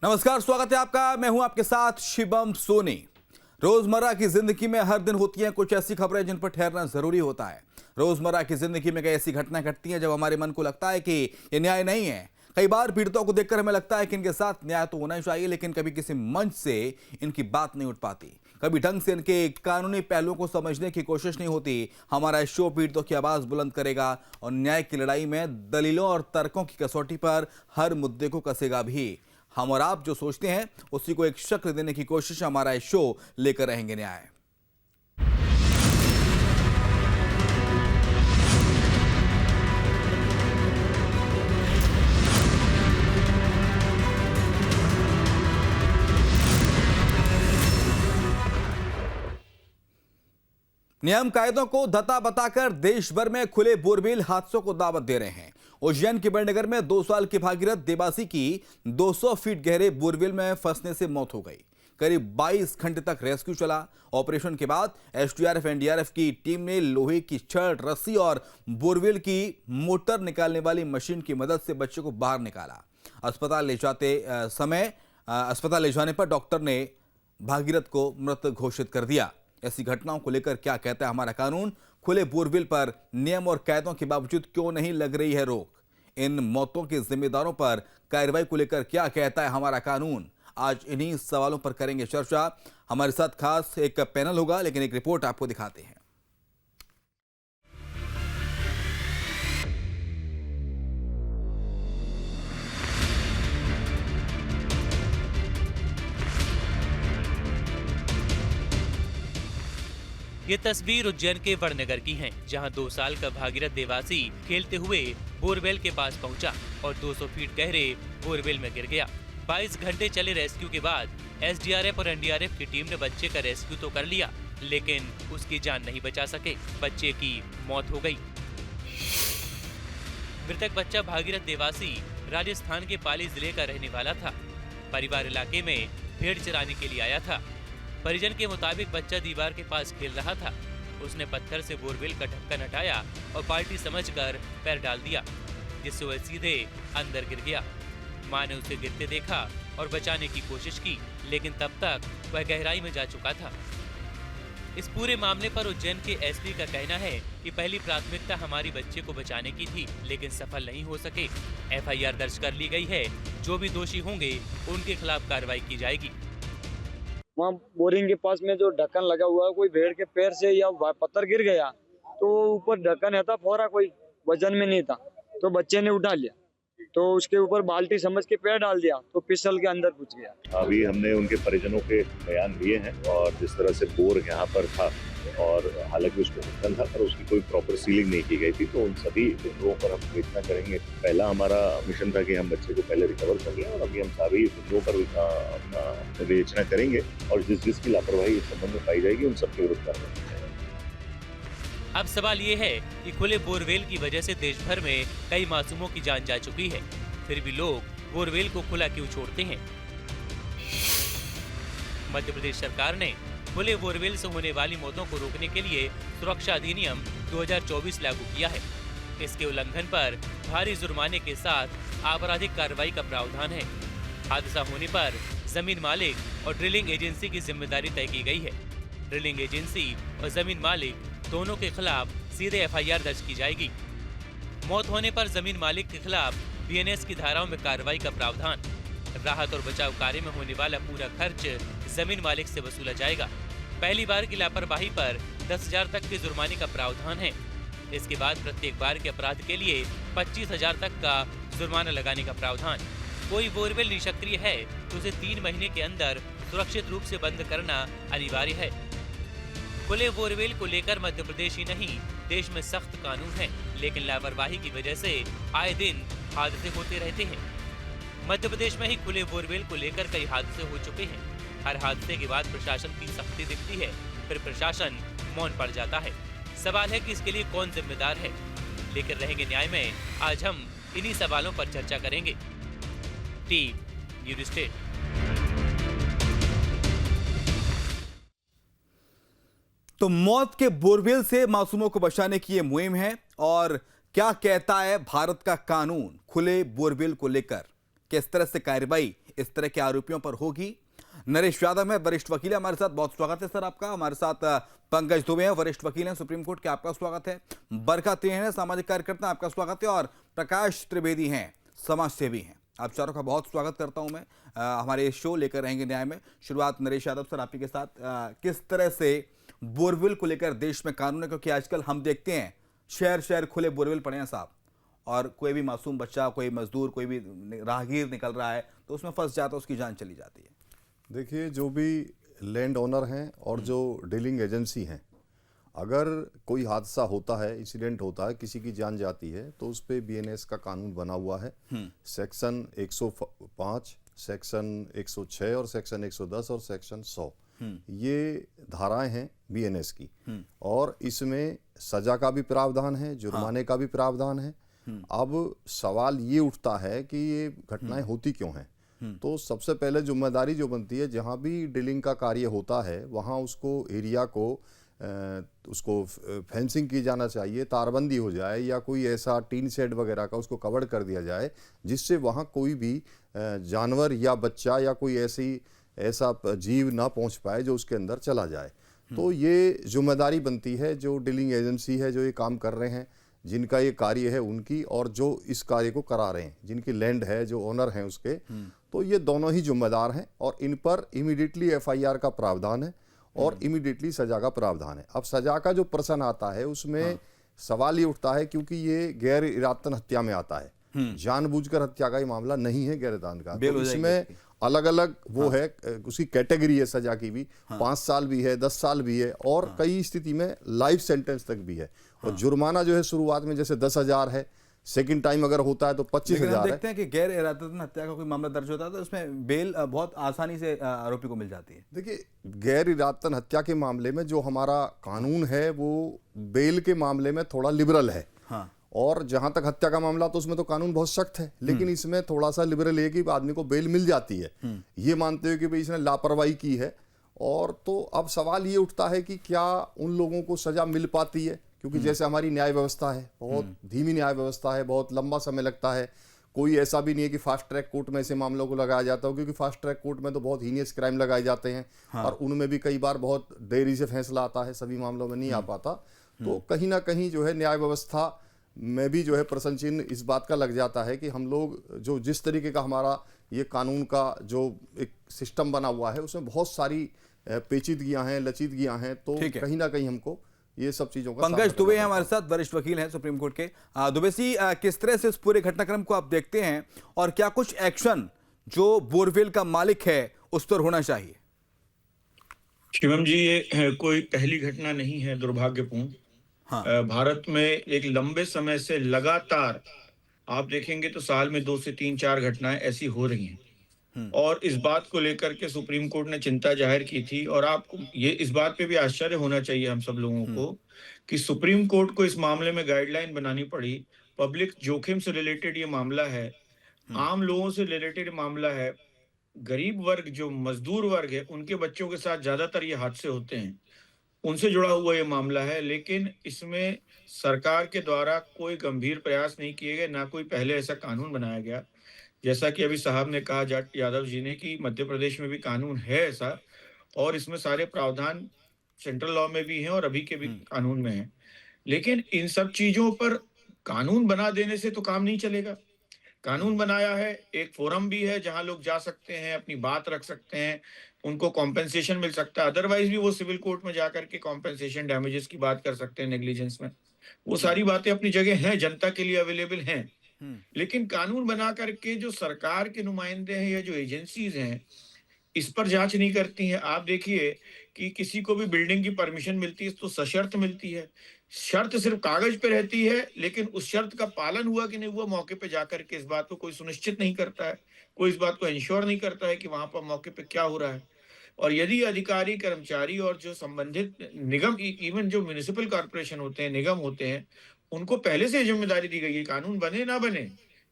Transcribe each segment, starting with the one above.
नमस्कार, स्वागत है आपका। मैं हूं आपके साथ शिवम सोनी। रोजमर्रा की जिंदगी में हर दिन होती हैं कुछ ऐसी खबरें जिन पर ठहरना जरूरी होता है। रोजमर्रा की जिंदगी में कई ऐसी घटनाएं घटती हैं जब हमारे मन को लगता है कि ये न्याय नहीं है। कई बार पीड़ितों को देखकर हमें लगता है कि इनके साथ न्याय तो होना ही चाहिए, लेकिन कभी किसी मंच से इनकी बात नहीं उठ पाती। कभी ढंग से इनके कानूनी पहलुओं को समझने की कोशिश नहीं होती। हमारा इस शो पीड़ितों की आवाज बुलंद करेगा और न्याय की लड़ाई में दलीलों और तर्कों की कसौटी पर हर मुद्दे को कसेगा भी। हम और आप जो सोचते हैं उसी को एक शक्ल देने की कोशिश हमारा इस शो लेकर रहेंगे न्याय। नियम कायदों को धता बताकर देश भर में खुले बोरवेल हादसों को दावत दे रहे हैं। उज्जैन के बड़नगर में 2 साल की भागीरथ देवासी की 200 फीट गहरे बोरवेल में फंसने से मौत हो गई। करीब 22 घंटे तक रेस्क्यू चला। ऑपरेशन के बाद एसडीआरएफ एनडीआरएफ की टीम ने लोहे की छड़, रस्सी और बोरवेल की मोटर निकालने वाली मशीन की मदद से बच्चे को बाहर निकाला। अस्पताल ले जाने पर डॉक्टर ने भागीरथ को मृत घोषित कर दिया। ऐसी घटनाओं को लेकर क्या कहता है हमारा कानून? खुले बोरवेल पर नियम और कायदों के बावजूद क्यों नहीं लग रही है रोक? इन मौतों के जिम्मेदारों पर कार्रवाई को लेकर क्या कहता है हमारा कानून? आज इन्हीं सवालों पर करेंगे चर्चा। हमारे साथ खास एक पैनल होगा, लेकिन एक रिपोर्ट आपको दिखाते हैं। ये तस्वीर उज्जैन के बड़नगर की है, जहां 2 साल का भागीरथ देवासी खेलते हुए बोरवेल के पास पहुंचा और 200 फीट गहरे बोरवेल में गिर गया। 22 घंटे चले रेस्क्यू के बाद एसडीआरएफ और एनडीआरएफ की टीम ने बच्चे का रेस्क्यू तो कर लिया, लेकिन उसकी जान नहीं बचा सके। बच्चे की मौत हो गई। मृतक बच्चा भागीरथ देवासी राजस्थान के पाली जिले का रहने वाला था। परिवार इलाके में भेड़ चराने के लिए आया था। परिजन के मुताबिक बच्चा दीवार के पास खेल रहा था। उसने पत्थर से बोरवेल का ढक्कन हटाया और बाल्टी समझकर पैर डाल दिया, जिससे वह सीधे अंदर गिर गया। मां ने उसे गिरते देखा और बचाने की कोशिश की, लेकिन तब तक वह गहराई में जा चुका था। इस पूरे मामले पर उज्जैन के एसपी का कहना है कि पहली प्राथमिकता हमारी बच्चे को बचाने की थी, लेकिन सफल नहीं हो सके। एफआईआर दर्ज कर ली गई है। जो भी दोषी होंगे उनके खिलाफ कार्रवाई की जाएगी। वहाँ बोरिंग के पास में जो ढक्कन लगा हुआ है, कोई भेड़ के पैर से या पत्थर गिर गया तो ऊपर ढक्कन था, फोरा कोई वजन में नहीं था, तो बच्चे ने उठा लिया, तो उसके ऊपर बाल्टी समझ के पैर डाल दिया तो फिसल के अंदर घुस गया। अभी हमने उनके परिजनों के बयान लिए हैं और जिस तरह से बोर यहाँ पर था और हालांकि उसमें ढक्कन था पर उसकी कोई प्रॉपर सीलिंग नहीं की गई थी, तो उन सभी बिंदुओं पर हम विवेचना करेंगे। पहला हमारा मिशन था कि हम बच्चे को पहले रिकवर कर लें और अभी हम सभी बिंदुओं पर अपना विवेचना करेंगे और जिसकी लापरवाही इस संबंध में पाई जाएगी उन सबके विरुद्ध कार्रवाई की जाएगी। अब सवाल ये है कि खुले बोरवेल की वजह से देश भर में कई मासूमों की जान जा चुकी है, फिर भी लोग बोरवेल को खुला क्यों छोड़ते हैं? मध्य प्रदेश सरकार ने खुले बोरवेल से होने वाली मौतों को रोकने के लिए सुरक्षा अधिनियम 2024 लागू किया है। इसके उल्लंघन पर भारी जुर्माने के साथ आपराधिक कार्रवाई का प्रावधान है। हादसा होने पर जमीन मालिक और ड्रिलिंग एजेंसी की जिम्मेदारी तय की गई है। ड्रिलिंग एजेंसी और जमीन मालिक दोनों के खिलाफ सीधे एफआईआर दर्ज की जाएगी। मौत होने पर जमीन मालिक के खिलाफ बीएनएस की धाराओं में कार्रवाई का प्रावधान। राहत और बचाव कार्य में होने वाला पूरा खर्च जमीन मालिक से वसूला जाएगा। पहली बार की लापरवाही पर 10,000 तक के जुर्माने का प्रावधान है। इसके बाद प्रत्येक बार के अपराध के लिए 25,000 तक का जुर्माना लगाने का प्रावधान। कोई बोरवेल निष्क्रिय है तो उसे 3 महीने के अंदर सुरक्षित रूप से बंद करना अनिवार्य है। खुले बोरवेल को लेकर मध्य प्रदेश ही नहीं, देश में सख्त कानून है, लेकिन लापरवाही की वजह से आए दिन हादसे होते रहते हैं। मध्य प्रदेश में ही खुले बोरवेल को लेकर कई हादसे हो चुके हैं। हर हादसे के बाद प्रशासन की सख्ती दिखती है, फिर प्रशासन मौन पड़ जाता है। सवाल है कि इसके लिए कौन जिम्मेदार है? लेकर रहेंगे न्याय में। आज हम इन्हीं सवालों पर चर्चा करेंगे। Team news state. तो मौत के बोरवेल से मासूमों को बचाने की यह मुहिम है, और क्या कहता है भारत का कानून खुले बोरवेल को लेकर? किस तरह से कार्रवाई इस तरह के आरोपियों पर होगी? नरेश यादव है, वरिष्ठ वकील है हमारे साथ। बहुत स्वागत है सर आपका। हमारे साथ पंकज दुबे हैं, वरिष्ठ वकील हैं सुप्रीम कोर्ट के, आपका स्वागत है। बरखा त्रिवेणी है, सामाजिक कार्यकर्ता, आपका स्वागत है। और प्रकाश त्रिवेदी हैं, समाज सेवी हैं। आप चारों का बहुत स्वागत करता हूं मैं। हमारे शो लेकर रहेंगे न्याय में। शुरुआत नरेश यादव सर आपके साथ। किस तरह से बोरवेल को लेकर देश में कानून है, क्योंकि आजकल हम देखते हैं शहर शहर खुले बोरवेल पड़े हैं साहब, और कोई भी मासूम बच्चा, कोई मजदूर, कोई भी राहगीर निकल रहा है तो उसमें फंस जाता है, उसकी जान चली जाती है। देखिए, जो भी लैंड ओनर हैं और जो डीलिंग एजेंसी हैं, अगर कोई हादसा होता है, इंसिडेंट होता है, किसी की जान जाती है, तो उस पर बीएनएस का कानून बना हुआ है। सेक्शन 105, सेक्शन 106 और सेक्शन 110 और सेक्शन 100, ये धाराएं हैं बीएनएस की। और इसमें सजा का भी प्रावधान है, जुर्माने का भी प्रावधान है। अब सवाल ये उठता है कि ये घटनाएं होती क्यों हैं। तो सबसे पहले जिम्मेदारी जो बनती है, जहां भी डीलिंग का कार्य होता है वहां उसको एरिया को उसको फेंसिंग की जाना चाहिए, तारबंदी हो जाए, या कोई ऐसा टीन शेड वगैरह का उसको कवर कर दिया जाए जिससे वहां कोई भी जानवर या बच्चा या कोई ऐसा जीव ना पहुंच पाए जो उसके अंदर चला जाए। तो ये जिम्मेदारी बनती है जो डीलिंग एजेंसी है, जो ये काम कर रहे हैं, जिनका ये कार्य है उनकी, और जो इस कार्य को करा रहे हैं, जिनकी लैंड है, जो ओनर हैं उसके, तो ये दोनों ही जिम्मेदार हैं। और इन पर इमीडिएटली एफआईआर का प्रावधान है और इमीडिएटली सजा का प्रावधान है। अब सजा का जो प्रश्न आता है उसमें सवाल ये उठता है, क्योंकि ये गैर इरादतन हत्या में आता है, जानबूझकर हत्या का ये मामला नहीं है गैर इरादतन का। तो इसमें अलग अलग वो है, उसकी कैटेगरी है सजा की भी। 5 साल भी है, 10 साल भी है, और कई स्थिति में लाइफ सेंटेंस तक भी है। और जुर्माना जो है शुरुआत में जैसे 10,000 है, सेकंड टाइम अगर होता है तो 25,000 है। देखते हैं कि गैर इरादतन हत्या का कोई मामला दर्ज होता है तो उसमें बेल बहुत आसानी से आरोपी को मिल जाती है। देखिए, गैर इरादतन हत्या के मामले में जो हमारा कानून है वो बेल के मामले में थोड़ा लिबरल है। और जहां तक हत्या का मामला, तो उसमें तो कानून बहुत सख्त है, लेकिन इसमें थोड़ा सा लिबरल है कि आदमी को बेल मिल जाती है, ये मानते हुए कि भाई इसने लापरवाही की है। और तो अब सवाल ये उठता है कि क्या उन लोगों को सजा मिल पाती है, क्योंकि जैसे हमारी न्याय व्यवस्था है, बहुत धीमी न्याय व्यवस्था है, बहुत लंबा समय लगता है। कोई ऐसा भी नहीं है कि फास्ट ट्रैक कोर्ट में ऐसे मामलों को लगाया जाता हो, क्योंकि फास्ट ट्रैक कोर्ट में तो बहुत हीनियस क्राइम लगाए जाते हैं। और उनमें भी कई बार बहुत देरी से फैसला आता है, सभी मामलों में नहीं आ पाता। तो कहीं ना कहीं जो है न्याय व्यवस्था में भी जो है प्रश्न चिन्ह इस बात का लग जाता है कि हम लोग जो जिस तरीके का हमारा ये कानून का जो एक सिस्टम बना हुआ है, उसमें बहुत सारी पेचीदगियां हैं, लचीदगियां हैं। तो कहीं ना कहीं हमको ये सब चीजों का। पंकज दुबे हैं हमारे साथ, वरिष्ठ वकील हैं सुप्रीम कोर्ट के। दुबे जी, किस तरह से इस पूरे घटनाक्रम को आप देखते हैं, और क्या कुछ एक्शन जो बोरवेल का मालिक है उस पर होना चाहिए? शिवम जी, ये कोई पहली घटना नहीं है, दुर्भाग्यपूर्ण। भारत में एक लंबे समय से लगातार आप देखेंगे तो साल में 2 से 3-4 घटनाएं ऐसी हो रही हैं। और इस बात को लेकर के सुप्रीम कोर्ट ने चिंता जाहिर की थी। और आपको ये इस बात पे भी आश्चर्य होना चाहिए हम सब लोगों को कि सुप्रीम कोर्ट को इस मामले में गाइडलाइन बनानी पड़ी। पब्लिक जोखिम से रिलेटेड ये मामला है, आम लोगों से रिलेटेड मामला है। गरीब वर्ग, जो मजदूर वर्ग है, उनके बच्चों के साथ ज्यादातर ये हादसे होते हैं, उनसे जुड़ा हुआ ये मामला है। लेकिन इसमें सरकार के द्वारा कोई गंभीर प्रयास नहीं किए गए, ना कोई पहले ऐसा कानून बनाया गया। जैसा कि अभी साहब ने कहा, जाट यादव जी ने, कि मध्य प्रदेश में भी कानून है ऐसा, और इसमें सारे प्रावधान सेंट्रल लॉ में भी हैं और अभी के भी कानून में हैं। लेकिन इन सब चीजों पर कानून बना देने से तो काम नहीं चलेगा। कानून बनाया है, एक फोरम भी है जहां लोग जा सकते हैं, अपनी बात रख सकते हैं, उनको कॉम्पेंसेशन मिल सकता है। अदरवाइज भी वो सिविल कोर्ट में जाकर के कॉम्पेंसेशन, डैमेजेस की बात कर सकते हैं, नेग्लिजेंस में। वो सारी बातें अपनी जगह हैं, जनता के लिए अवेलेबल हैं। लेकिन कानून बना करके जो सरकार के नुमाइंदे हैं या जो एजेंसीज हैं, इस पर जांच नहीं करती हैं। आप देखिए कि किसी को भी बिल्डिंग की परमिशन मिलती है तो सशर्त मिलती है। शर्त सिर्फ कागज पे रहती है, लेकिन उस शर्त का पालन हुआ कि नहीं हुआ, मौके पे जाकर के इस बात को कोई सुनिश्चित नहीं करता है, कोई इस बात को इंश्योर नहीं करता है कि वहां पर मौके पे क्या हो रहा है। और यदि अधिकारी, कर्मचारी और जो संबंधित निगम, इवन जो म्युनिसिपल कॉर्पोरेशन होते हैं, निगम होते हैं, उनको पहले से जिम्मेदारी दी गई है, कानून बने ना बने,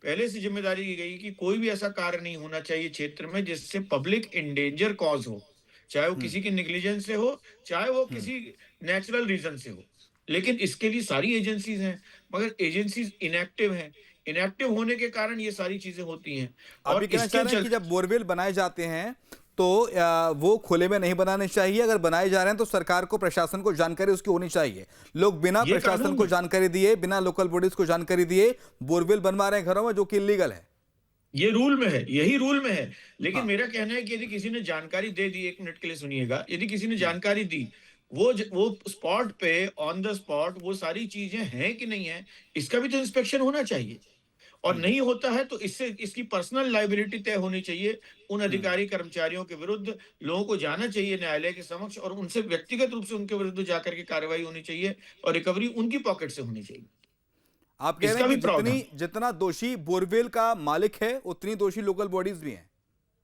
पहले से जिम्मेदारी दी गई कि कोई भी ऐसा कार्य नहीं होना चाहिए क्षेत्र में जिससे पब्लिक इंडेंजर कॉज हो, चाहे वो किसी की नेग्लिजेंस से हो, चाहे वो किसी नेचुरल रीजन से हो। लेकिन इसके लिए सारी एजेंसीज हैं, मगर एजेंसीज इनएक्टिव हैं। इनएक्टिव होने के कारण ये सारी चीजें होती हैं। आप और ये कहना इसके चाह रहे हैं कि जब बोरवेल बनाए जाते हैं तो वो खुले में नहीं बनाने चाहिए, अगर बनाए जा रहे हैं तो सरकार को, प्रशासन को जानकारी उसकी होनी चाहिए। लोग बिना ये प्रशासन कानून को में- जानकारी दिए, बिना लोकल बॉडीज को जानकारी दिए बोरवेल बनवा रहे हैं घरों में, जो कि इलीगल है। ये रूल में है, यही रूल में है। लेकिन हाँ। मेरा कहना है कि यदि किसी ने जानकारी दे दी, 1 मिनट के लिए सुनिएगा, यदि किसी ने जानकारी दी, वो स्पॉट पे, ऑन द स्पॉट वो सारी चीजें हैं कि नहीं है, इसका भी तो इंस्पेक्शन होना चाहिए। और नहीं होता है तो इससे इसकी पर्सनल लायबिलिटी तय होनी चाहिए उन अधिकारी कर्मचारियों के विरुद्ध। लोगों को जाना चाहिए न्यायालय के समक्ष और उनसे व्यक्तिगत रूप से उनके विरुद्ध जाकर के कार्रवाई होनी चाहिए और रिकवरी उनकी पॉकेट से होनी चाहिए। आप कह रहे इसका हैं कि भी प्रावधान। जितना दोषी बोरवेल का मालिक है उतनी दोषी लोकल बॉडीज भी हैं।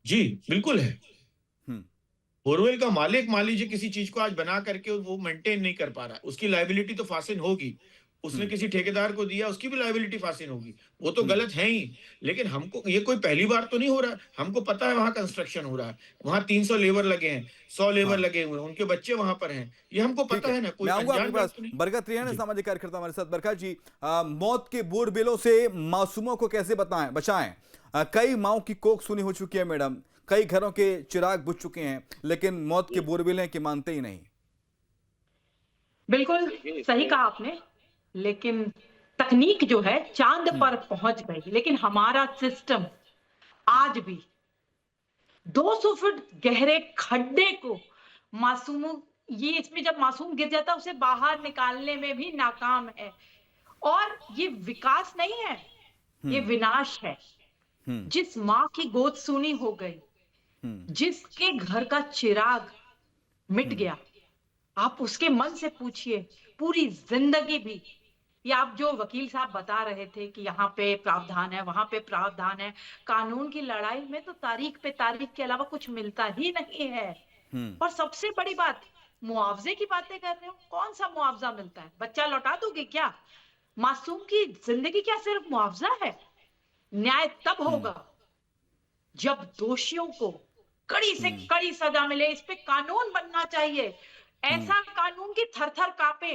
जी बिल्कुल है। हम्म। बोरवेल का मालिक मान लीजिए किसी चीज को आज बना करके वो मेंटेन नहीं कर पा रहा, उसकी लायबिलिटी तो फासिल होगी। उसने किसी ठेकेदार को दिया, उसकी भी लायबिलिटी फासिल होगी। वो तो गलत है ही। लेकिन हमको ये कोई पहली बार तो नहीं हो रहा। हमको पता है वहां कंस्ट्रक्शन हो रहा है, वहां 300 लेबर लगे हैं, 100 लेबर हाँ। लगे हुए हैं, उनके बच्चे वहां पर हैं। ये हमको ठीक पता है ना, कोई मैं आऊंगा आपके अनजान पास। बात तो नहीं। बरकत त्रियान है जी। सामाजिक कार्यकर्ता हमारे साथ। बरकत जी, मौत के बोरवेलों से मासूमों को कैसे बचाएं? कई माओं की कोख सुनी हो चुकी है मैडम, कई घरों के चिराग बुझ चुके हैं, लेकिन मौत के बोरवेल हैं कि मानते ही नहीं। बिल्कुल सही कहा आपने, लेकिन तकनीक जो है चांद पर पहुंच गई, लेकिन हमारा सिस्टम आज भी 200 फुट गहरे खड्डे को मासूमों, ये इसमें जब मासूम गिर जाता है उसे बाहर निकालने में भी नाकाम है। और ये विकास नहीं है, ये विनाश है। जिस माँ की गोद सूनी हो गई, जिसके घर का चिराग मिट गया, आप उसके मन से पूछिए पूरी जिंदगी भी। या आप जो वकील साहब बता रहे थे कि यहाँ पे प्रावधान है, वहां पे प्रावधान है, कानून की लड़ाई में तो तारीख पे तारीख के अलावा कुछ मिलता ही नहीं है। और सबसे बड़ी बात, मुआवजे की बातें कर रहे हो, कौन सा मुआवजा मिलता है? बच्चा लौटा दोगे क्या? मासूम की जिंदगी क्या सिर्फ मुआवजा है? न्याय तब होगा जब दोषियों को कड़ी से कड़ी सजा मिले। इस पे कानून बनना चाहिए, ऐसा कानून की थर-थर कांपे।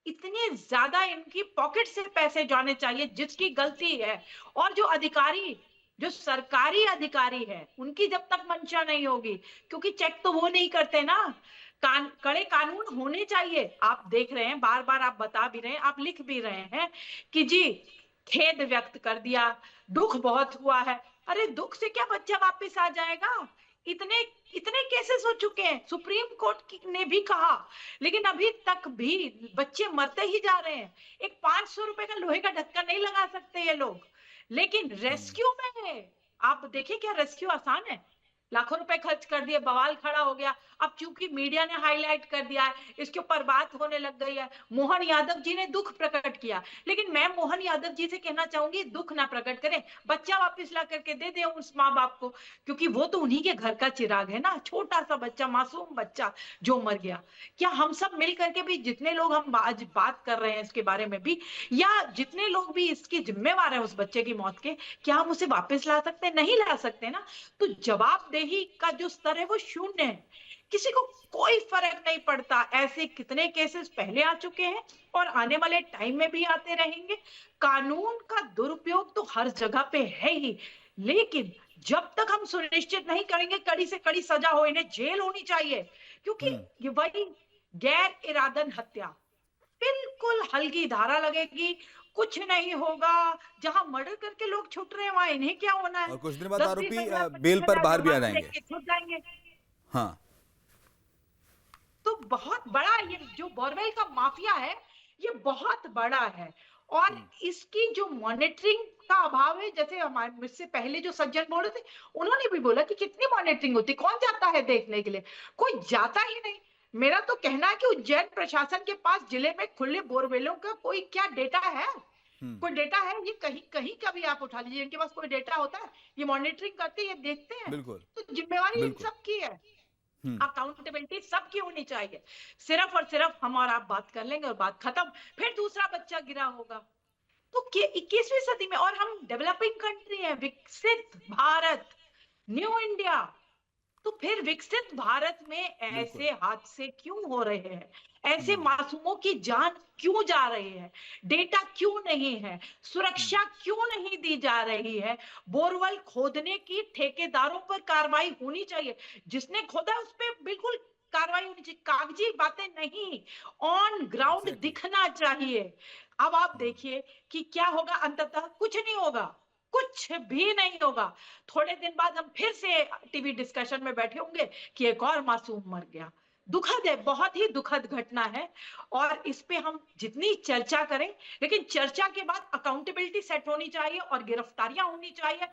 इतने ज्यादा इनकी पॉकेट से पैसे जाने चाहिए जिसकी गलती है। और जो अधिकारी, जो सरकारी अधिकारी है, उनकी जब तक मंशा नहीं होगी, क्योंकि चेक तो वो नहीं करते ना, कड़े कानून होने चाहिए। आप देख रहे हैं, बार बार आप बता भी रहे हैं, आप लिख भी रहे हैं कि जी खेद व्यक्त कर दिया, दुख बहुत हुआ है। अरे दुख से क्या बच्चा वापस आ जाएगा? इतने इतने केसेस हो चुके हैं, सुप्रीम कोर्ट ने भी कहा, लेकिन अभी तक भी बच्चे मरते ही जा रहे हैं। एक 500 रुपए का लोहे का ढक्कन नहीं लगा सकते ये लोग, लेकिन रेस्क्यू में आप देखिए क्या रेस्क्यू आसान है? लाखों रुपए खर्च कर दिए, बवाल खड़ा हो गया। अब चूंकि मीडिया ने हाईलाइट कर दिया है, इसके ऊपर बात होने लग गई है। मोहन यादव जी ने दुख प्रकट किया, लेकिन मैं मोहन यादव जी से कहना चाहूंगी, दुख ना प्रकट करें, बच्चा वापस ला करके दे दे उस माँ बाप को, क्योंकि वो तो उन्हीं के घर का चिराग है ना। छोटा सा बच्चा, मासूम बच्चा जो मर गया। क्या हम सब मिल करके भी, जितने लोग हम आज बात कर रहे हैं इसके बारे में भी, या जितने लोग भी इसके जिम्मेवार है उस बच्चे की मौत के, क्या हम उसे वापस ला सकते? नहीं ला सकते ना। तो जवाबदेही का जो स्तर है वो शून्य है, किसी को कोई फर्क नहीं पड़ता। ऐसे कितने केसेस पहले आ चुके हैं और आने वाले टाइम में भी आते रहेंगे। कानून का दुरुपयोग तो हर जगह पे है ही, लेकिन जब तक हम सुनिश्चित नहीं करेंगे कड़ी से कड़ी सजा हो, इन्हें जेल होनी चाहिए, क्योंकि ये वही गैर इरादन हत्या, बिल्कुल हल्की धारा लगेगी, कुछ नहीं होगा। जहां मर्डर करके लोग छूट रहे हैं वहां इन्हें क्या होना है? और कुछ दिन बाद 10-20 आरोपी हजार, बेल पर 25 बाहर भी आ हजार जाएंगे। छूट जाएंगे। हाँ, तो बहुत बड़ा ये जो बोरवेल का माफिया है, ये बहुत बड़ा है। और इसकी जो मॉनिटरिंग का अभाव है, जैसे हमारे मुझसे पहले जो सज्जन बोल रहे थे, उन्होंने भी बोला कि कितनी मॉनिटरिंग होती, कौन जाता है देखने के लिए? कोई जाता ही नहीं। मेरा तो कहना है कि उज्जैन प्रशासन के पास जिले में खुले बोरवेलों का कोई क्या डेटा है? कोई डेटा है? ये कहीं कहीं का भी आप उठा लीजिए, इनके पास कोई डेटा होता है? ये मॉनिटरिंग करते हैं, ये देखते हैं? बिल्कुल तो जिम्मेवारी इन बिल्कुल। सबकी है, अकाउंटेबिलिटी सबकी होनी चाहिए। सिर्फ और सिर्फ हम और आप बात कर लेंगे और बात खत्म, फिर दूसरा बच्चा गिरा होगा। तो 21वीं सदी में, और हम डेवलपिंग कंट्री है, विकसित भारत, न्यू इंडिया, तो फिर विकसित भारत में ऐसे हादसे क्यों हो रहे हैं? ऐसे मासूमों की जान क्यों जा रही है? डेटा क्यों नहीं है? सुरक्षा क्यों नहीं दी जा रही है? बोरवेल खोदने की ठेकेदारों पर कार्रवाई होनी चाहिए। जिसने खोदा उस पे बिल्कुल कार्रवाई होनी चाहिए, कागजी बातें नहीं, ऑन ग्राउंड दिखना चाहिए। अब आप देखिए कि क्या होगा, अंततः कुछ नहीं होगा, कुछ भी नहीं होगा। थोड़े दिन बाद हम फिर से टीवी डिस्कशन में बैठे होंगे कि एक और मासूम मर गया। दुखद है, बहुत ही दुखद घटना है, और इस पे हम जितनी चर्चा करें, लेकिन चर्चा के बाद अकाउंटेबिलिटी सेट होनी चाहिए और गिरफ्तारियां होनी चाहिए,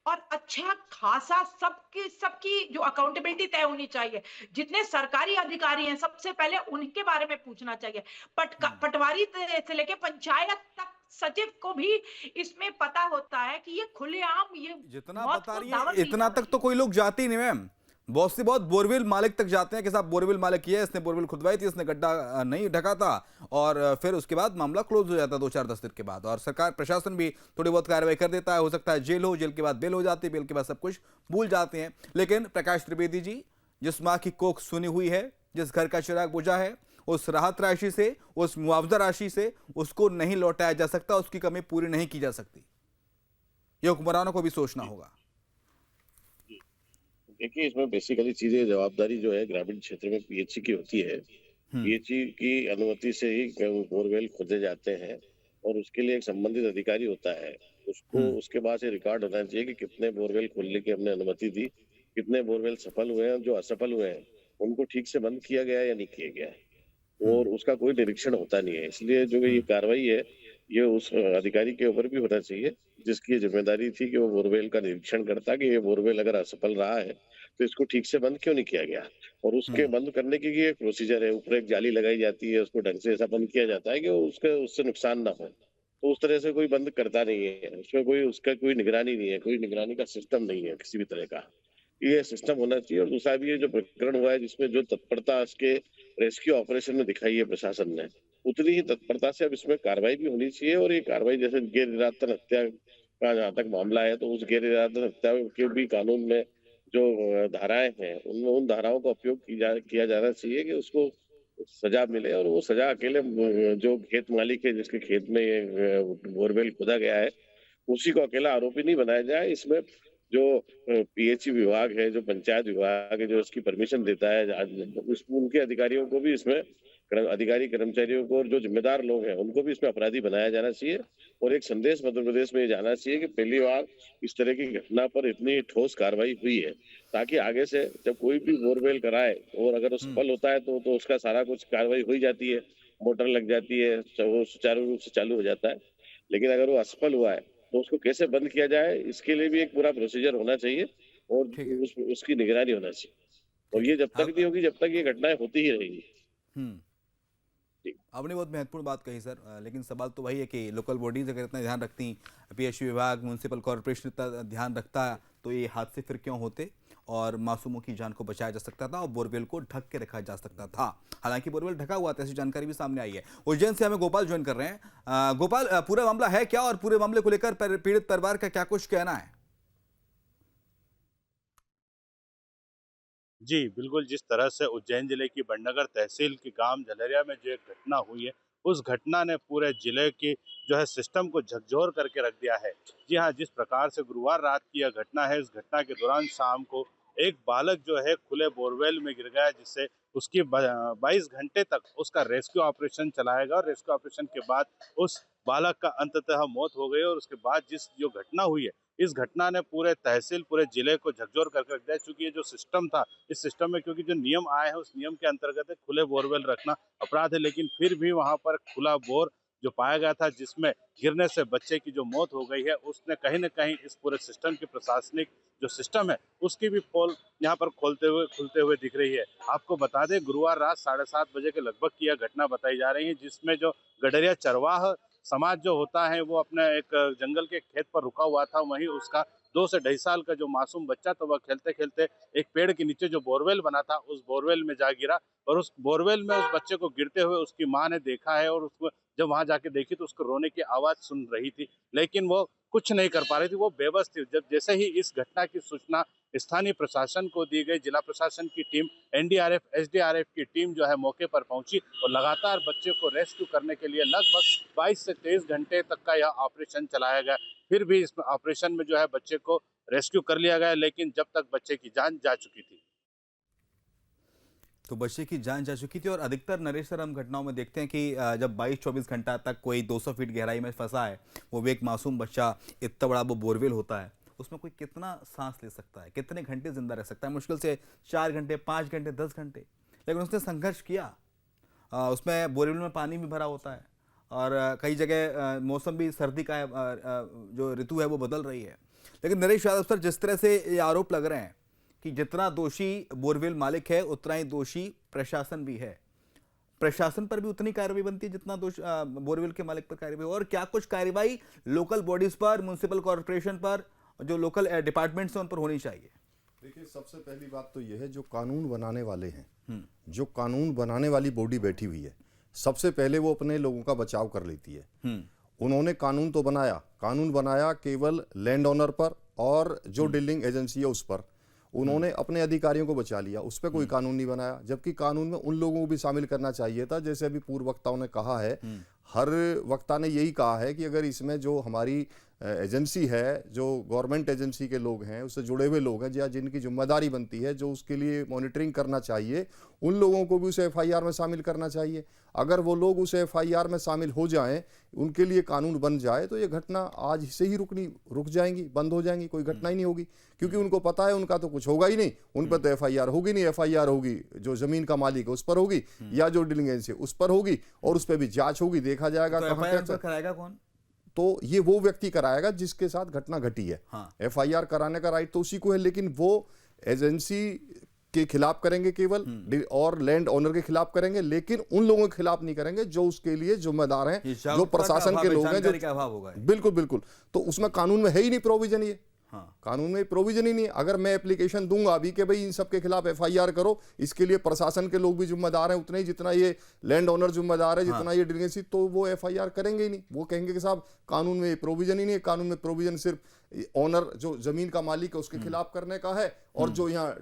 और अच्छा खासा सबकी जो अकाउंटेबिलिटी तय होनी चाहिए। जितने सरकारी अधिकारी हैं सबसे पहले उनके बारे में पूछना चाहिए। पटवारी से लेके पंचायत तक सचिव को भी इसमें पता होता है कि ये खुलेआम ये जितना मौत बता को रही दावत है दी इतना जा तक तो कोई लोग जाते ही नहीं मैम। बहुत से बहुत बोरवेल मालिक तक जाते हैं कि साहब बोरवेल मालिक ये है, इसने बोरवेल खुदवाई थी, इसने गड्ढा नहीं ढका था, और फिर उसके बाद मामला क्लोज हो जाता है 2-4-10 दिन के बाद, और सरकार प्रशासन भी थोड़ी बहुत कार्रवाई कर देता है। हो सकता है जेल हो, जेल के बाद बेल हो जाती है, बेल के बाद सब कुछ भूल जाते हैं। लेकिन प्रकाश त्रिवेदी जी, जिस माँ की कोख सुनी हुई है, जिस घर का चिराग बुझा है, उस राहत राशि से, उस मुआवजा राशि से उसको नहीं लौटाया जा सकता, उसकी कमी पूरी नहीं की जा सकती। ये हुक्मरानों को भी सोचना होगा। देखिए, इसमें बेसिकली चीजें जवाबदारी जो है ग्रामीण क्षेत्र में पीएचई की होती है। पीएचई की अनुमति से ही बोरवेल खोदे जाते हैं, और उसके लिए एक संबंधित अधिकारी होता है। उसको उसके बाद से रिकॉर्ड होना चाहिए कि कितने बोरवेल खोलने की हमने अनुमति दी, कितने बोरवेल सफल हुए हैं, जो असफल हुए हैं उनको ठीक से बंद किया गया या नहीं किया गया है, और उसका कोई निरीक्षण होता नहीं है। इसलिए जो ये कार्रवाई है ये उस अधिकारी के ऊपर भी होना चाहिए जिसकी जिम्मेदारी थी कि वो बोरवेल का निरीक्षण करता कि ये बोरवेल अगर असफल रहा है तो इसको ठीक से बंद क्यों नहीं किया गया, और उसके बंद करने की एक प्रोसीजर है। ऊपर एक जाली लगाई जाती है, उसको ढंग से ऐसा बंद किया जाता है कि उससे नुकसान ना हो। तो उस तरह से कोई बंद करता नहीं है, उसमें उसका कोई निगरानी नहीं है, कोई निगरानी का सिस्टम नहीं है किसी भी तरह का। ये सिस्टम होना चाहिए। और दूसरा भी ये जो प्रकरण हुआ है जिसमें जो तत्परता इसके रेस्क्यू ऑपरेशन में दिखाई है प्रशासन ने, उतनी ही तत्परता से अब इसमें कार्रवाई भी होनी चाहिए। और ये कार्रवाई जैसे गैर इरादतन हत्या का जहाँ तक मामला है, तो उस गैर इरादतन हत्या के भी कानून में जो धाराएं हैं उनमें उन धाराओं का उपयोग किया जाना चाहिए कि उसको सजा मिले। और वो सजा अकेले जो खेत मालिक है जिसके खेत में ये बोरवेल खोदा गया है उसी को अकेला आरोपी नहीं बनाया जाए। इसमें जो पीएचई विभाग है, जो पंचायत विभाग है, जो इसकी परमिशन देता है, उनके अधिकारियों को भी इसमें, अधिकारी कर्मचारियों को और जो जिम्मेदार लोग हैं उनको भी इसमें अपराधी बनाया जाना चाहिए। और एक संदेश मध्य प्रदेश में ये जाना चाहिए कि पहली बार इस तरह की घटना पर इतनी ठोस कार्रवाई हुई है, ताकि आगे से जब कोई भी बोरवेल कराए और अगर वो सफल होता है तो उसका सारा कुछ कार्रवाई हो जाती है, मोटर लग जाती है, वो सुचारू रूप से चालू हो जाता है। लेकिन अगर वो असफल हुआ है तो उसको कैसे बंद किया जाए, इसके लिए भी एक पूरा प्रोसीजर होना चाहिए और उसकी निगरानी होना चाहिए। और ये जब तक नहीं होगी जब तक ये घटनाएं होती ही रहेंगी। आपने बहुत महत्वपूर्ण बात कही सर, लेकिन सवाल तो वही है कि लोकल बॉडीज अगर इतना ध्यान रखती, पीएचई विभाग, म्यूनसिपल कॉर्पोरेशन इतना ध्यान रखता, तो ये हादसे फिर क्यों होते और मासूमों की जान को बचाया जा सकता था और बोरवेल को ढक के रखा जा सकता था। हालांकि बोरवेल ढका हुआ था, ऐसी जानकारी भी सामने आई है। उज्जैन से हमें गोपाल ज्वाइन कर रहे हैं। गोपाल, पूरा मामला है क्या और पूरे मामले को लेकर पीड़ित परिवार का क्या कुछ कहना है? जी बिल्कुल, जिस तरह से उज्जैन जिले की बड़नगर तहसील के गांव झलरिया में जो एक घटना हुई है, उस घटना ने पूरे जिले की जो है सिस्टम को झकझोर करके रख दिया है। जी हाँ, जिस प्रकार से गुरुवार रात की यह घटना है, इस घटना के दौरान शाम को एक बालक जो है खुले बोरवेल में गिर गया, जिससे उसकी 22 घंटे तक उसका रेस्क्यू ऑपरेशन चलाया गया और रेस्क्यू ऑपरेशन के बाद उस बालक का अंततः मौत हो गई। और उसके बाद जो घटना हुई है, इस घटना ने पूरे तहसील, पूरे जिले को झकझोर करके रख दिया। चूंकि ये जो सिस्टम था, इस सिस्टम में क्योंकि जो नियम आए हैं उस नियम के अंतर्गत खुले बोरवेल रखना अपराध है, लेकिन फिर भी वहां पर खुला बोर जो पाया गया था जिसमें गिरने से बच्चे की जो मौत हो गई है, उसने कहीं ना कहीं इस पूरे सिस्टम की प्रशासनिक जो सिस्टम है उसकी भी पोल यहाँ पर खुलते हुए दिख रही है। आपको बता दें, गुरुवार रात 7:30 बजे के लगभग की यह घटना बताई जा रही है, जिसमें जो गडरिया चरवाह समाज जो होता है वो अपने एक जंगल के खेत पर रुका हुआ था। वहीं उसका 2 से 2.5 साल का जो मासूम बच्चा था वह खेलते खेलते एक पेड़ के नीचे जो बोरवेल बना था उस बोरवेल में जा गिरा, और उस बोरवेल में उस बच्चे को गिरते हुए उसकी मां ने देखा है और उसको जब वहां जाके देखी तो उसको रोने की आवाज सुन रही थी, लेकिन वो कुछ नहीं कर पा रही थी, वो बेबस थी। जब जैसे ही इस घटना की सूचना स्थानीय प्रशासन को दी गई, जिला प्रशासन की टीम, एनडीआरएफ, एसडीआरएफ की टीम जो है मौके पर पहुंची और लगातार बच्चे को रेस्क्यू करने के लिए लगभग 22 से 23 घंटे तक का यह ऑपरेशन चलाया गया। फिर भी इस ऑपरेशन में जो है बच्चे को रेस्क्यू कर लिया गया, लेकिन जब तक बच्चे की जान जा चुकी थी। तो बच्चे की जान जा चुकी थी। और अधिकतर नरेश सर हम घटनाओं में देखते हैं कि जब 22-24 घंटा तक कोई 200 फीट गहराई में फंसा है, वो भी एक मासूम बच्चा, इतना बड़ा वो बोरवेल होता है, उसमें कोई कितना सांस ले सकता है, कितने घंटे जिंदा रह सकता है? मुश्किल से 4 घंटे, 5 घंटे, 10 घंटे। लेकिन उसने संघर्ष किया। उसमें बोरवेल में पानी भी भरा होता है और कई जगह मौसम भी सर्दी का है, जो ऋतु है वो बदल रही है। लेकिन नरेश यादव सर, जिस तरह से ये आरोप लग रहे हैं कि जितना दोषी बोरवेल मालिक है उतना ही दोषी प्रशासन भी है, प्रशासन पर भी उतनी कार्रवाई बनती है जितना बोरवेल के मालिक पर कार्रवाई, और क्या कुछ कार्रवाई लोकल बॉडीज पर, म्युनिसिपल कॉर्पोरेशन पर, जो लोकल डिपार्टमेंट्स हैं उन पर होनी चाहिए? देखिए, सबसे पहली बात तो यह है, जो कानून बनाने वाले हैं, जो कानून बनाने वाली बॉडी बैठी हुई है, सबसे पहले वो अपने लोगों का बचाव कर लेती है। उन्होंने कानून तो बनाया, कानून बनाया केवल लैंड ओनर पर और जो डीलिंग एजेंसी है उस पर। उन्होंने अपने अधिकारियों को बचा लिया, उस पर कोई कानून नहीं बनाया। जबकि कानून में उन लोगों को भी शामिल करना चाहिए था, जैसे अभी पूर्व वक्ताओं ने कहा है, हर वक्ता ने यही कहा है कि अगर इसमें जो हमारी एजेंसी है, जो गवर्नमेंट एजेंसी के लोग हैं, उससे जुड़े हुए लोग हैं, या जिनकी जिम्मेदारी बनती है, जो उसके लिए मॉनिटरिंग करना चाहिए, उन लोगों को भी उस एफआईआर में शामिल करना चाहिए। अगर वो लोग उस एफआईआर में शामिल हो जाएं, उनके लिए कानून बन जाए, तो ये घटना आज से ही रुक जाएंगी, बंद हो जाएंगी, कोई घटना ही नहीं होगी। क्योंकि उनको पता है उनका तो कुछ होगा ही नहीं, उन पर तो एफआईआर होगी नहीं। एफआईआर होगी जो जमीन का मालिक है उस पर होगी, या जो डीलिंग एजेंसी उस पर होगी, और उस पर भी जांच होगी, देखा जाएगा तो कराएगा कौन? तो ये वो व्यक्ति कराएगा जिसके साथ घटना घटी है। एफआईआर कराने का राइट तो उसी को है, लेकिन वो एजेंसी के खिलाफ करेंगे केवल, और लैंड ओनर के खिलाफ करेंगे, लेकिन उन लोगों के खिलाफ नहीं करेंगे जो उसके लिए जिम्मेदार हैं, जो प्रशासन के लोग हैं, जो बिल्कुल बिल्कुल। तो उसमें कानून में है ही नहीं प्रोविजन, ये कानून में प्रोविजन ही नहीं। अगर मैं एप्लीकेशन दूंगा अभी कि भाई इन सब के खिलाफ एफआईआर करो, इसके लिए प्रशासन के लोग भी जिम्मेदार हैं उतने ही जितना ये लैंड ओनर जिम्मेदार है, जितना ये डीलिंग, तो वो एफआईआर करेंगे ही नहीं। वो कहेंगे कि साहब कानून में प्रोविजन ही नहीं है, कानून में प्रोविजन सिर्फ ओनर जो जमीन का मालिक है उसके खिलाफ करने का है, और जो यहाँ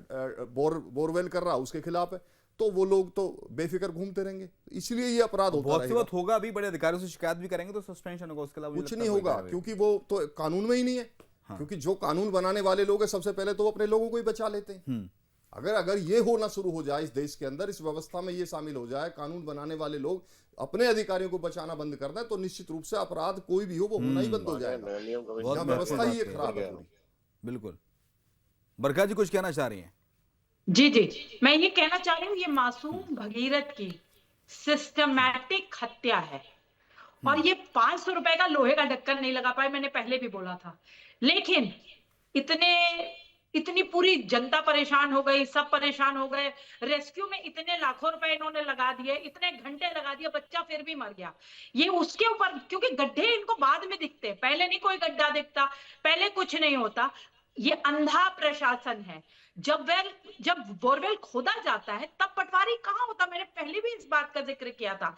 बोरवेल कर रहा है उसके खिलाफ है। तो वो लोग तो बेफिक्र घूमते रहेंगे, इसलिए ये अपराध होता रहेगा। बहुत होगा, अभी बड़े अधिकारियों से शिकायत भी करेंगे तो सस्पेंशन होगा, उसके अलावा कुछ नहीं होगा, क्योंकि वो तो कानून में ही नहीं है। क्योंकि जो कानून बनाने वाले लोग हैं, सबसे पहले तो वो अपने लोगों को ही बचा लेते हैं। अगर ये होना शुरू हो जाए इस देश के अंदर, इस व्यवस्था में ये शामिल हो जाए, कानून बनाने वाले लोग अपने अधिकारियों को बचाना बंद कर दें, तो निश्चित रूप से अपराध कोई भी हो वो होना ही बंद हो जाएगा। व्यवस्था ही खराब है। बिल्कुल। बरखा जी कुछ कहना चाह रही हैं? जी, मैं ये कहना चाह रही हूँ, ये मासूम भगीरथ की सिस्टमैटिक हत्या है। और ये 500 रुपए का लोहे का ढक्कन नहीं लगा पाए, मैंने पहले भी बोला था। लेकिन इतनी पूरी जनता परेशान हो गई, सब परेशान हो गए, रेस्क्यू में इतने लाखों रुपए इन्होंने लगा दिए, इतने घंटे लगा दिए, बच्चा फिर भी मर गया। ये उसके ऊपर, क्योंकि गड्ढे इनको बाद में दिखते हैं, पहले नहीं कोई गड्ढा दिखता, पहले कुछ नहीं होता। ये अंधा प्रशासन है। जब बोरवेल खोदा जाता है तब पटवारी कहाँ होता, मैंने पहले भी इस बात का जिक्र किया था।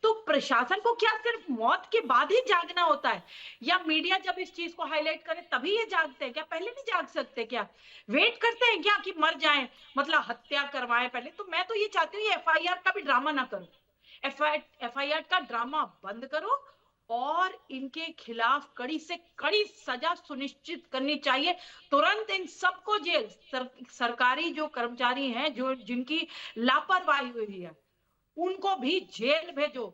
तो प्रशासन को क्या सिर्फ मौत के बाद ही जागना होता है, या मीडिया जब इस चीज को हाईलाइट करे तभी ये जागते हैं क्या? पहले नहीं जाग सकते क्या? वेट करते हैं क्या कि मर जाएं, मतलब हत्या करवाएं पहले? तो मैं तो ये चाहती हूँ एफआईआर का भी ड्रामा ना करो, एफआईआर का ड्रामा बंद करो, और इनके खिलाफ कड़ी से कड़ी सजा सुनिश्चित करनी चाहिए। तुरंत इन सबको जेल, सरकारी जो कर्मचारी हैं, जो जिनकी लापरवाही हुई है, उनको भी जेल भेजो,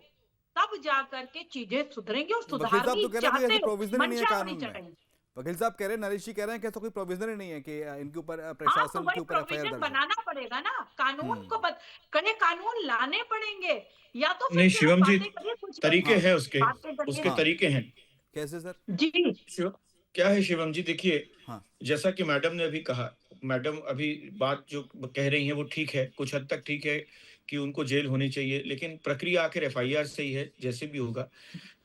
तब जाकर के चीजें सुधरेंगी। और सुधारनी चाहते हो, मंशा होनी चाहिए। वकील साहब कह रहे हैं, नरेश जी कह रहे हैं कि ऐसा कोई प्रोविजन ही नहीं है कि इनके ऊपर प्रशासन के ऊपर एफआईआर बनाना पड़ेगा ना, कानून को कानून लाने पड़ेंगे, या तो नहीं शिवम जी, तरीके हैं उसके तरीके हैं। कैसे सर? जी क्या है शिवम जी, देखिए जैसा कि मैडम ने अभी कहा, मैडम अभी बात जो कह रही है वो ठीक है, कुछ हद तक ठीक है कि उनको जेल होनी चाहिए, लेकिन प्रक्रिया आखिर एफआईआर से ही है, जैसे भी होगा।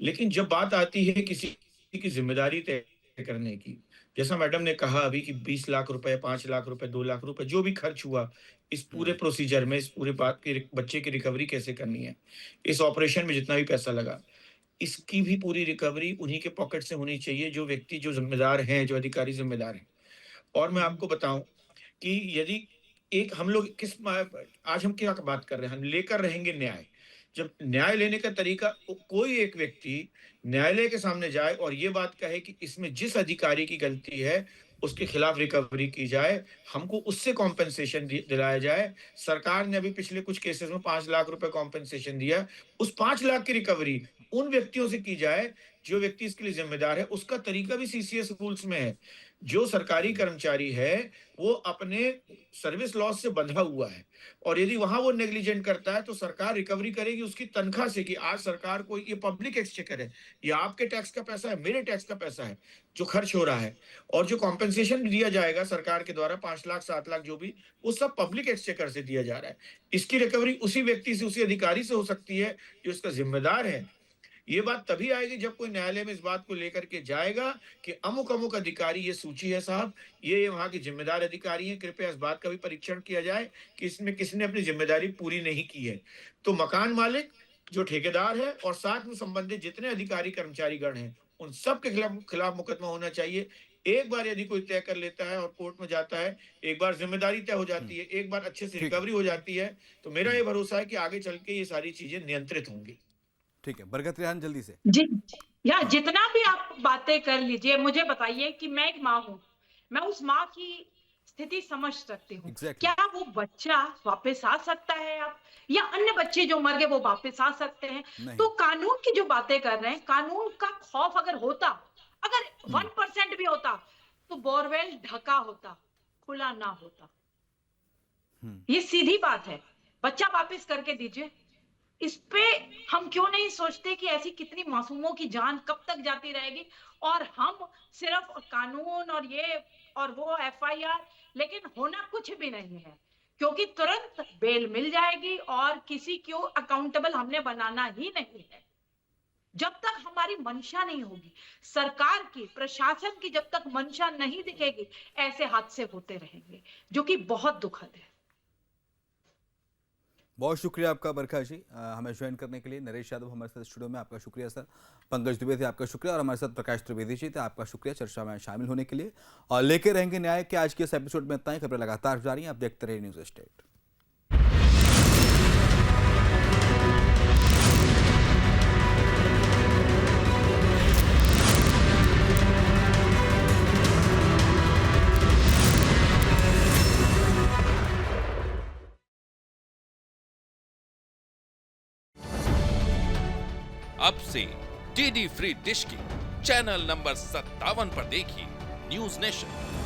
लेकिन जब बात आती है किसी की जिम्मेदारी तय करने की, जैसा मैडम ने कहा अभी कि 20 लाख रुपए, 5 लाख रुपए, 2 लाख रुपए जो भी खर्च हुआ इस पूरे प्रोसीजर में, इस पूरे बात की, बच्चे की रिकवरी कैसे करनी है, इस ऑपरेशन में जितना भी पैसा लगा, इसकी भी पूरी रिकवरी उन्हीं के पॉकेट से होनी चाहिए, जो व्यक्ति जो जिम्मेदार हैं, जो अधिकारी जिम्मेदार हैं। और मैं आपको बताऊं कि यदि एक हम लोग आज हम क्या बात कर रहे हैं, हम लेकर रहेंगे न्याय। जब न्याय लेने का तरीका, कोई एक व्यक्ति न्यायालय के सामने जाए और ये बात कहे कि इसमें जिस अधिकारी की गलती है उसके खिलाफ रिकवरी की जाए, हमको उससे कॉम्पेंसेशन दिलाया जाए। सरकार ने अभी पिछले कुछ केसेस में 5 लाख रुपए कॉम्पेंसेशन दिया, उस 5 लाख की रिकवरी उन व्यक्तियों से की जाए जो व्यक्ति इसके लिए जिम्मेदार है। उसका तरीका भी सीसीएस रूल्स में है। जो सरकारी कर्मचारी है वो अपने सर्विस लॉस से बंधा हुआ है, और यदि वहां वो नेग्लिजेंट करता है तो सरकार रिकवरी करेगी उसकी तनख्वाह से, कि आज सरकार को ये पब्लिक एक्सचेकर है, ये आपके टैक्स का पैसा है, मेरे टैक्स का पैसा है जो खर्च हो रहा है। और जो कॉम्पेंसेशन दिया जाएगा सरकार के द्वारा 5 लाख 7 लाख जो भी, वो सब पब्लिक एक्सचेकर से दिया जा रहा है। इसकी रिकवरी उसी व्यक्ति से, उसी अधिकारी से हो सकती है जो इसका जिम्मेदार है। ये बात तभी आएगी जब कोई न्यायालय में इस बात को लेकर के जाएगा कि अमुक अमुक अधिकारी, ये सूची है साहब, ये वहां के जिम्मेदार अधिकारी हैं, कृपया इस बात का भी परीक्षण किया जाए कि इसमें किसने अपनी जिम्मेदारी पूरी नहीं की है। तो मकान मालिक, जो ठेकेदार है, और साथ में संबंधित जितने अधिकारी कर्मचारी गण हैं, उन सब के खिलाफ मुकदमा होना चाहिए। एक बार यदि कोई तय कर लेता है और कोर्ट में जाता है, एक बार जिम्मेदारी तय हो जाती है, एक बार अच्छे से रिकवरी हो जाती है, तो मेरा ये भरोसा है कि आगे चल के ये सारी चीजें नियंत्रित होंगी। ठीक है, बरकत रेहान जल्दी से। जी, या जितना भी आप बातें कर लीजिए, मुझे बताइए कि मैं एक माँ हूँ, मैं उस माँ की स्थिति समझ सकती हूँ। क्या वो बच्चा वापस आ सकता है आप, या अन्य बच्चे जो मर गए वो वापस आ सकते हैं? तो कानून की जो बातें कर रहे हैं, कानून का खौफ अगर होता, अगर 1% भी होता, तो बोरवेल ढका होता, खुला ना होता। ये सीधी बात है। बच्चा वापस करके दीजिए। इस पे हम क्यों नहीं सोचते कि ऐसी कितनी मासूमों की जान कब तक जाती रहेगी, और हम सिर्फ कानून और ये और वो FIR, लेकिन होना कुछ भी नहीं है, क्योंकि तुरंत बेल मिल जाएगी और किसी को अकाउंटेबल हमने बनाना ही नहीं है। जब तक हमारी मंशा नहीं होगी, सरकार की, प्रशासन की जब तक मंशा नहीं दिखेगी, ऐसे हादसे होते रहेंगे, जो कि बहुत दुखद है। बहुत शुक्रिया आपका बरखा जी, हमें ज्वाइन करने के लिए। नरेश यादव हमारे साथ स्टूडियो में, आपका शुक्रिया सर। पंकज दुबे थे, आपका शुक्रिया। और हमारे साथ प्रकाश त्रिवेदी जी थे, आपका शुक्रिया चर्चा में शामिल होने के लिए। और लेके रहेंगे न्याय के आज के इस एपिसोड में इतना ही। खबरें लगातार जारी हैं, आप देखते रहिए न्यूज़ स्टेट। अब से DD फ्री डिश की चैनल नंबर 57 पर देखिए न्यूज़ नेशन।